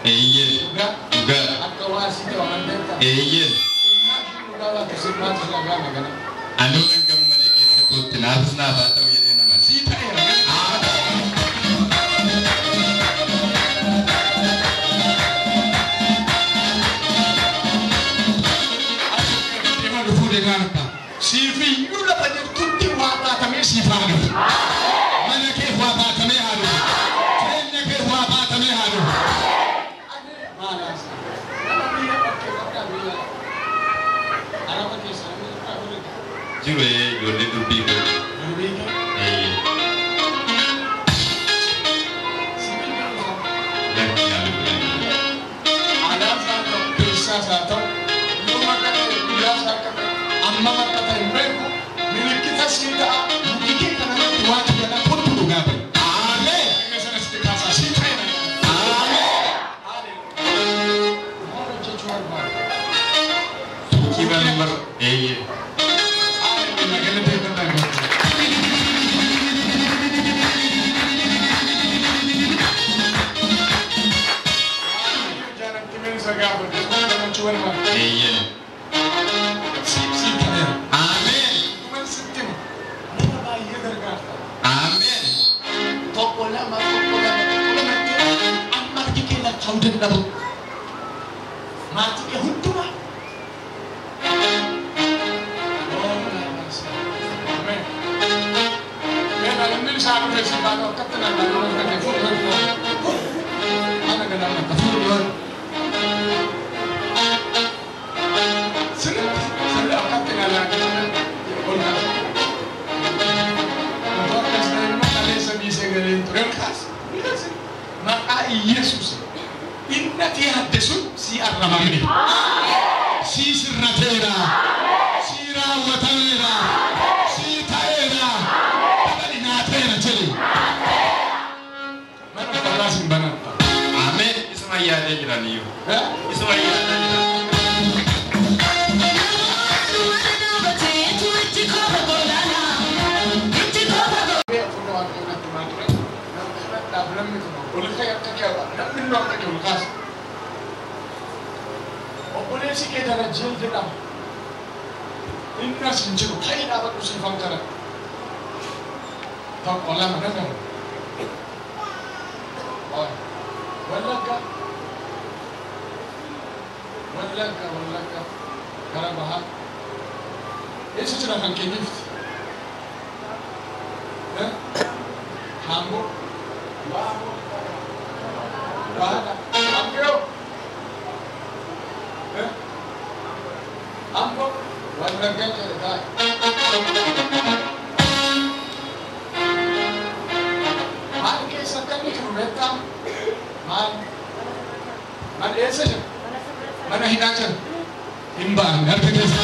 Eeyyen. Dhugaa. Akka waasii ta'u amanteetta. Eeyyen. Dhugaa waan ta'eef maatu dhagaa magana. Anuu nan gammade keessa kootti naafis naafaa ta'u jedhee nama. Sii ta'eera. Sifi yula pada tutti wapa kami sifanu. Mana ke wapa kami haru. Kenya ke wapa kami haru. Malas. Nama dia pakai apa dia? Arab ke sana apa boleh? Jure jole dubi ko. Dubi ke? Eh. Lagi lalu lagi. Ada satu kisah satu. Rumah kata dia satu. Amma kata ibu, milik kita sudah bikin karena Tuhan dalam pun juga. Amin. Ini saya sedikit kasih sih. Amin. Mau cuci apa? Kiba nomor eh. Amin. Lagi lebih penting. Jangan timbul segala benda. Jangan cuci apa. Eh. Amen. Amen. Tokola mati amma dikela kaudan dabu mati ke hutuma amen ya dalam saat itu baru ketemu baru ketemu mana dalam ketemu sudah ketemu lagi maka Yesus inna tihaddesu si arramamni si sirratera si rawatera si taera tabalinatera jeli mana Allah simbana Amen. Isma yade jiraniyo. Isma yade jiraniyo. Boleh sih kita rajin kita. Inna sinjuru kai dapat usifan cara. Tak olah mana kan? Oh, walaga. Karaa bahar. Ini sudah kan gift. Hambo. Bahar. Hambo. Ambo, walaga cerita. Mal ke sakit ni kereta. Mal esa je. Mana hinacan. Imbang. Harga desa.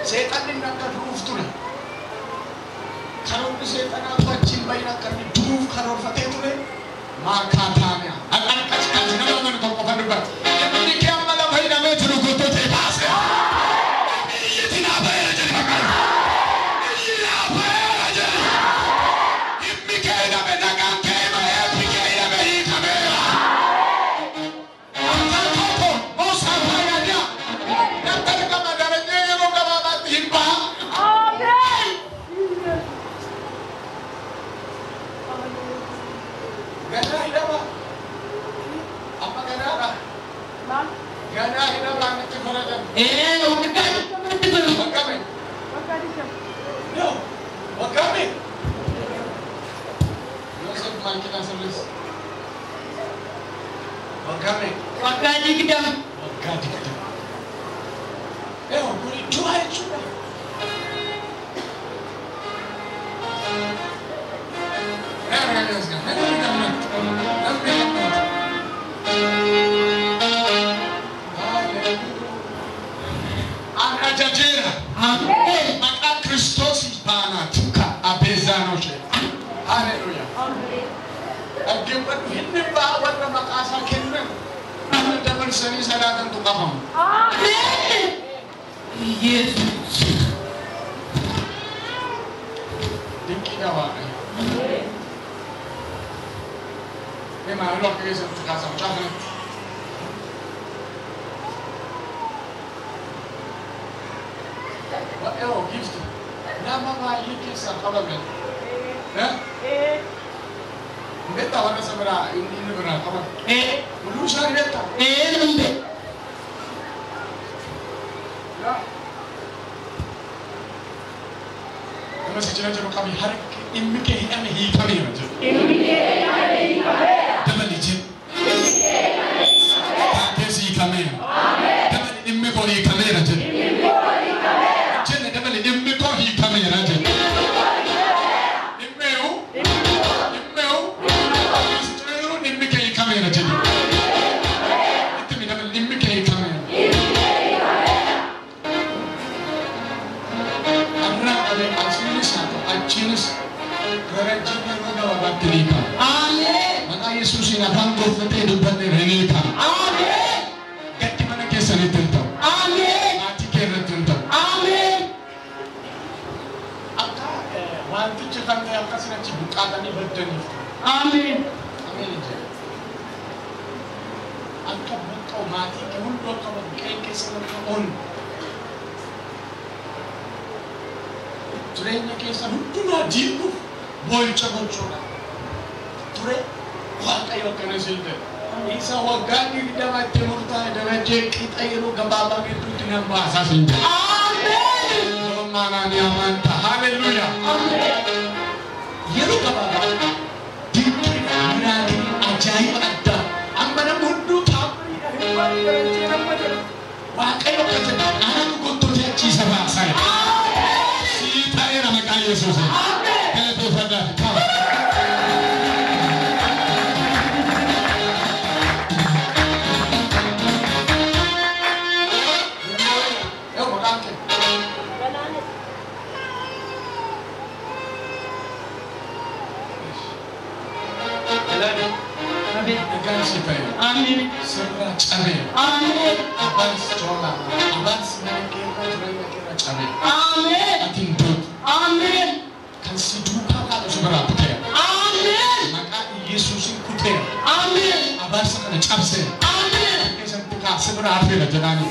Setan ini nak terus tu lah. Kalau setan apa cimbai nak terus kalau fatih tu le, maka tanya. Akan kasih nama mana kau kau kan buat. Ini kiam malam hari nama terus kau tu tepas. Ini tidak bayar jadi makan. Ini tidak bayar jadi. Ini kaya nama nak kaya bayar, ini kaya nama ini kamera. Asal kau tu, mau sampai aja. Nak terkam ada rejeki. Gana apa? Apa gana apa? digdam. Waggaa 20. Kuni du'a jechuudha. Jajera. Amen. Maka Kristos banat ka abezanoche. Hallelujah. Amen. Aggibat hindi ba wala makasa kenna. Ano dapat sani salatan tu kapam. Amen. Jesus. Dinqii dawa. Amen. Memang lo ke sa kasa ucapan. What else gift? Nama mai kisah kalau ben. Beta wana sabara ini benar kawan. Mulu sari beta. Numbe. Ya. Kamu sejarah kami hari ini kami kami aja. Dapat licin. Kesi kami. Dapat ini kami aja. Jadi dapat ini kami aja. Amen. Maka Yesus ini akan berfirman depan mereka. Amen. Ganti mana kisah itu tahu. Amen. Mati kira itu tahu. Amen. Akka wanti cakap ni akka sih nanti buka tadi berdan itu. Amen. Amin je. Akka buka mati kehun dua kawan kain kisah on. Turenya kisah hukum hajiku boy cakap cakap. Ture Waaqayyoo kana sinte. Isa wagani dama temurta dama kita yero gababa gitu dengan bahasa sinte. Amen. Mana ni amanta. Haleluya. Amen. Yero gababa. Dinqii muradi ajaib adda. Ambana mundu thamri Waaqayyoo kana anak gonto jechi sabasa. Amen. Sita era maka Yesus. Amen. Kana to fada kawa. Amin. Serba cabe. Amin. Abas coba. Abas nakira nakira cabe. Amin. Atindut. Amin. Kan si duka kalau seberapa kaya. Amin. Maka Yesus ikutnya. Amin. Abas kana cabse. Amin. Kesan tika seberapa lah jangan.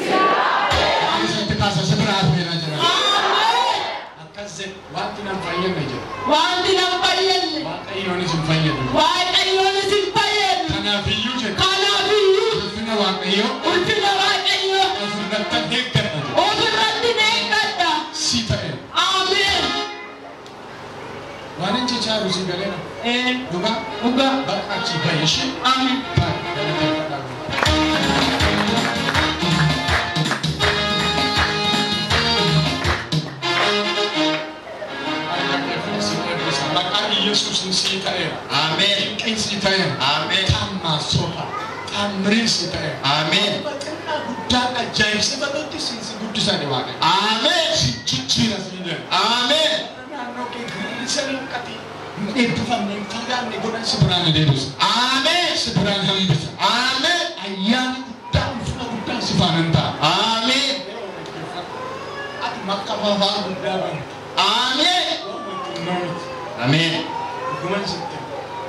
Kesan tika seberapa lah jangan. Amin. Akaze wanti namfanya aja. Wanti namfanya. Waaqayyoo ni simfanya. Waaqayyoo ni simfanya. Kana biyu je. Kana biyu. Ulfina Waaqayyoo. Ulfina Waaqayyoo. Ulfina hektar. Ulfina hektar. Sita. Amin. Wanin cica rusi galera. Buka. Buka. Baka ci bayashi. Amin. Ba. Dana ta fada. Yesus sita ya. Amin. Dinqii sita ya. Amin. Tamma soha. Tamri sita ya. Amin. Bakana guddaa ajaa'ib sababatti sinsi guddisaa ni waaqa. Amin. Jijjiira sinjaa. Amin. Naannoo kee giriisanii qati. Eebbifamne fagaanne godhan si biraan adeemsa. Amin. Si biraan hambisa. Amin. Ayyaanni guddaan ulfina guddaan si faanan ta'a. Amin. Ati makka fafaa guddaa bantu. Amin. Amin. Dhuguman sitte.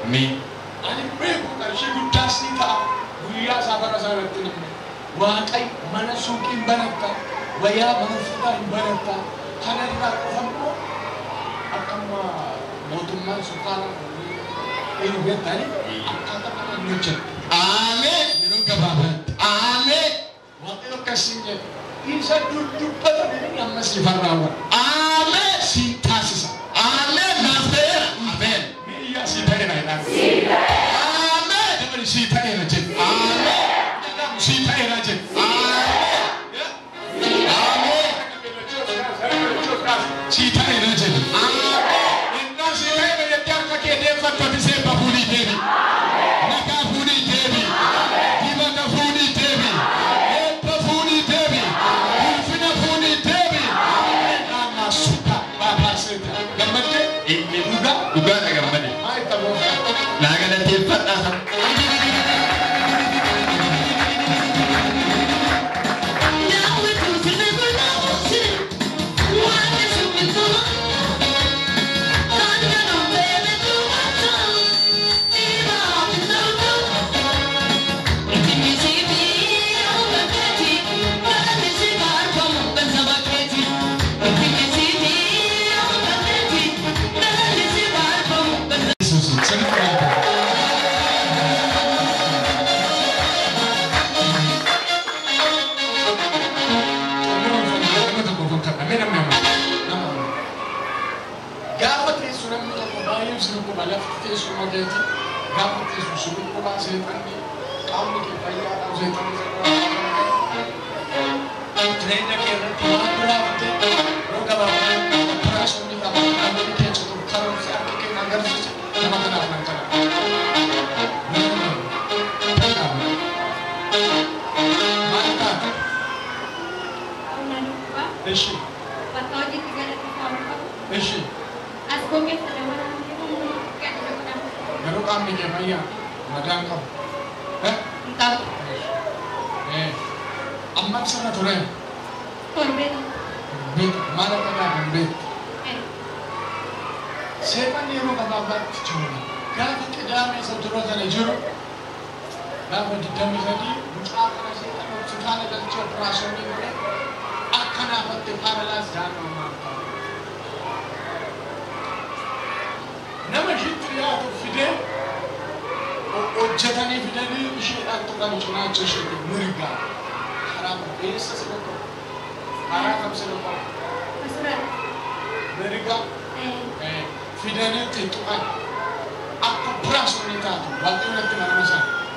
Amin. Ani beeku qarshii guddaas ni ta'a. Guyyaa safara isaa irratti namni. Waaqayyo mana suuqii banatta. Wayyaa mana uffataa hin banatta. Kana irraa qofammoo akkama mootummaan sultaana hin beektani akkaataa kana hin hojjetu. Amin. Yeroo gabaabaatti. Amin. Waaqayyo akkasiin jedhe. Isa duddubbatan ammas ifan raawwata. Amin. Si taasisa. Amin. Nafeera. Amin. Biyya si ta'eera jedhama. Si ta'eera. Amin. Dabali si ta'eera jedhu. Amin. Si ta'eera. Sita energy. Inna sita energy akka kede fatwa se babuli devi. Naka funi devi. Divana funi devi. Etta funi devi. Ulfina funi devi. Nama suka baba seta. Gamade inni duga ta gamade. Ai tabo. Laga da te fatta.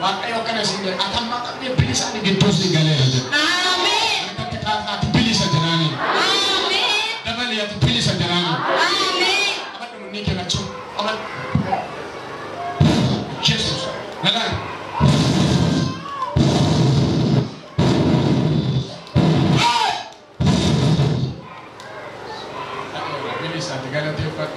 Waaqayyoo kana singe atamma qabne bilisa ni gidduusi galeera jedha. Amiin. Ati bilisa jedhani. Amiin. Dabali ati bilisa jedhani. Amiin. Abaddu munni kenachu. Abad. Jesus. Nalan. Bilisa digala tepat.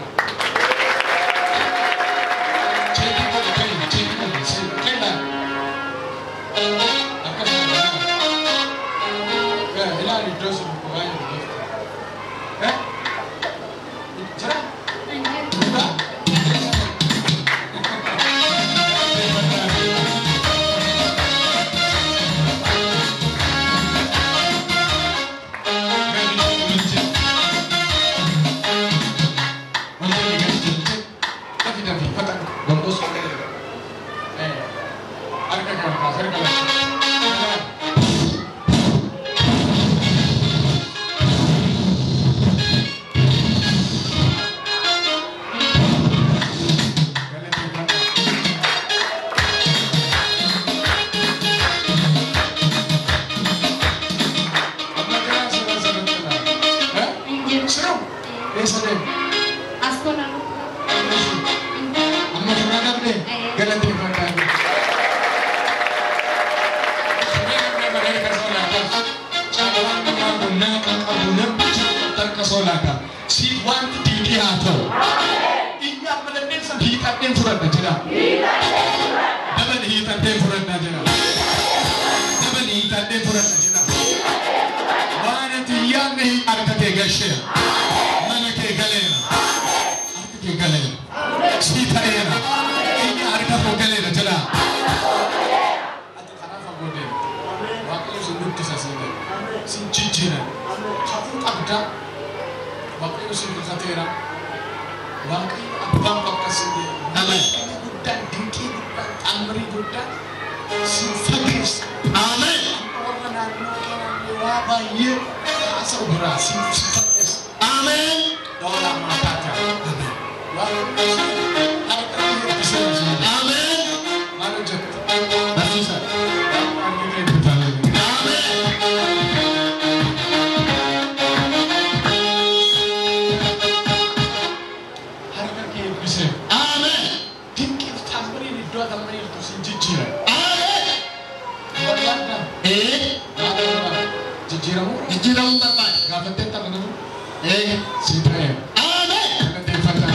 Sitae. Amen. Galateeffata.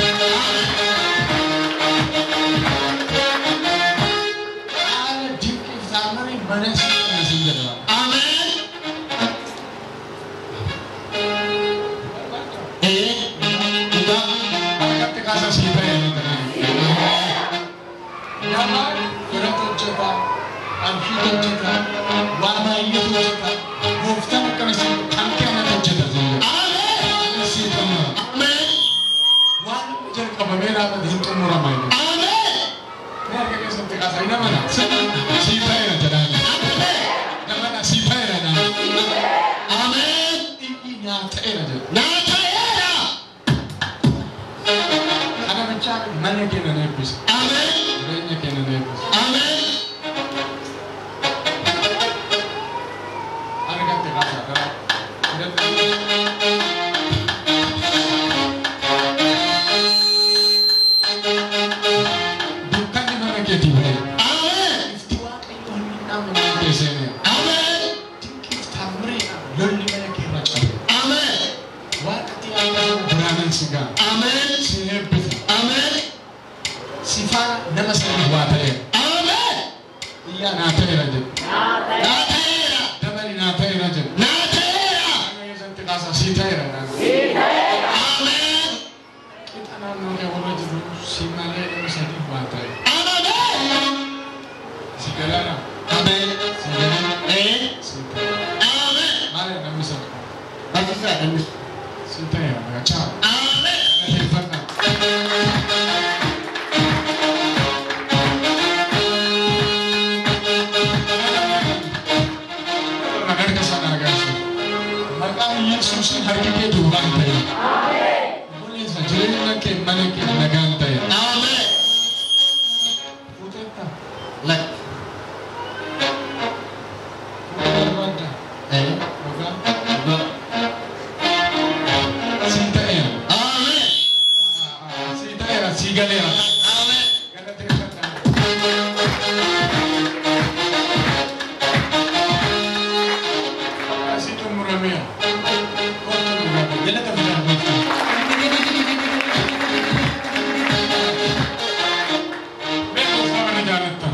Haala dinqiif taamarii mana siifana sin jedhama. Amen. Dhugaa. Akkatti kaasa sitae. Nama godhatu hojjeta. Abshii hojjeta. Waa baay'ee hojjeta. Gooftaan akkana sin kan kennatu hojjeta. Amen. Siifama. Amen. Waan jalqabamee dhaabate hin xumuramaa inni. Amen. Mee harka keessatti kaasa hin amana. Sitaeera jedhaan. Amen. Namana sitaeera jedhaan. Amen. Inni nyaata'eera jedha. Naataera. Kana bichaa mana keenya na eebbisa. Amen. Jireenya keenya na eebbisa. Amen. Argatte kaasa karaa. Dukkanni mana keetii bahee. Amen. Ifti Waaqayyoo hin dhaabne mana keessanii. Amen. Dinqiif taamuriidhaan lolli mana keerraa cabe. Amen. Waaqatti yaadatu biraanan si ga'a. Amen. Si eebbisa. Amen. Si faana nama sanii waa ta'eera. Amen. Iyyaa naa ta'eera jedhu. Naataera. Dabali naa ta'eera jedhu. Naataera. Kana keessatti kaasa si ta'eera jedhaan. Amen. Qixa naannoo kee warra jiru si malee nama sanii waa ta'e. Amen. Si galaana. Amen. Si galaana. Si ta'eera. Amen. Malee namni sana. Baptisaa dhanni. Si ta'eera magachaa. Amen. Galateeffannaa. Nagarga sana agarsiisa. Maqaan Yesuusin harki kee duwwaan ta'e. Obboleessa jireenya kee mana kee nagaan ta'e. Amen. Fuuteetta. Lak. Fuutee barbaadda. Dhugaa. Dhugaa. Si ta'eera. Amen. Si ta'eera. Si galeera. Amen. Galateeffannaa. Asitu murameera. Kottu murame. Galata fidaa gooftaa. Mee gooftaa kana jaallattan.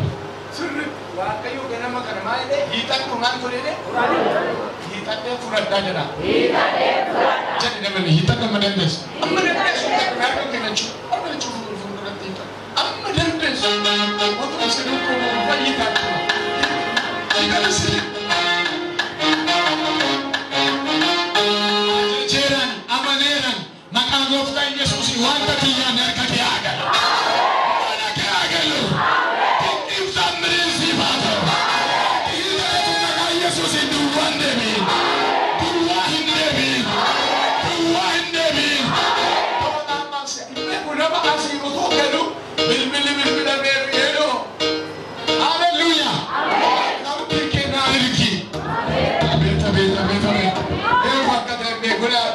Sirri Waaqayyo ganama kana maal jedhee hiixadhu maal godhee hiixadhee fudhadhaa jedha. Jedhi dabale hiixadha amma dandeessu. Amma dandeessu harka kennachuu harka kennachuu fuulduratti hiixadhu. Amma dandeessu. Otoo isin kun fayyitaa qaba. Hiixadha sirri. Jecheeran amaneeran maqaa gooftaa Yesuusin wanta tiyyaan harka kee agalu. Mana kee agalu. Dinqiif taamiriin siif haa ta'u. Hiixatu maqaa Yesuusin duwwaan deebiin. Duwwaa hin deebiin. Duwwaa hin deebiin. Nama asii otoo galu bilbili bilbila beeru yeroo. Hallelujah. Namni kennaa ergi. Beeta beeta beeta beeta. Eewu akka darbee godhaa